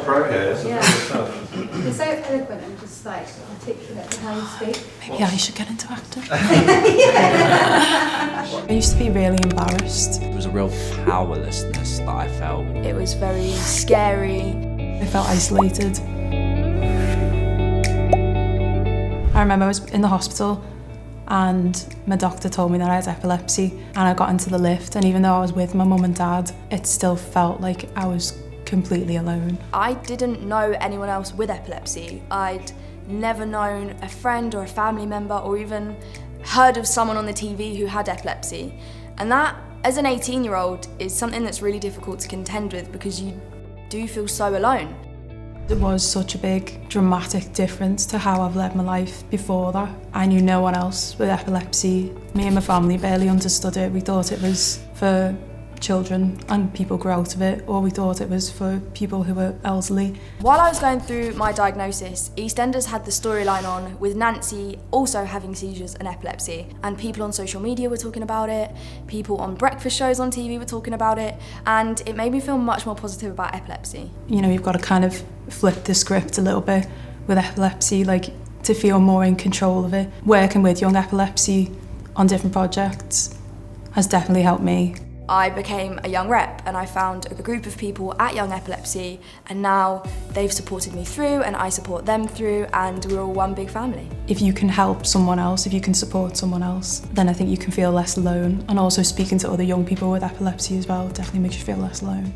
pro here. It's Yeah. good stuff. You're so eloquent and just like articulate in how you speak. Maybe I should get into acting. I used to be really embarrassed. It was a real powerlessness that I felt. It was very scary. I felt isolated. I remember I was in the hospital and my doctor told me that I had epilepsy, and I got into the lift, and even though I was with my mum and dad, it still felt like I was completely alone. I didn't know anyone else with epilepsy. I'd never known a friend or a family member or even heard of someone on the TV who had epilepsy. And that, as an 18-year-old, is something that's really difficult to contend with because you do feel so alone. It was such a big, dramatic difference to how I've led my life before that. I knew no one else with epilepsy. Me and my family barely understood it. We thought it was for children and people grow out of it, or we thought it was for people who were elderly. While I was going through my diagnosis, EastEnders had the storyline on with Nancy also having seizures and epilepsy, and people on social media were talking about it, people on breakfast shows on TV were talking about it, and it made me feel much more positive about epilepsy. You know, you've got to kind of flip the script a little bit with epilepsy, like to feel more in control of it. Working with young epilepsy on different projects has definitely helped me. I became a young rep and I found a group of people at Young Epilepsy, and now they've supported me through and I support them through, and we're all one big family. If you can help someone else, if you can support someone else, then I think you can feel less alone. And also speaking to other young people with epilepsy as well definitely makes you feel less alone.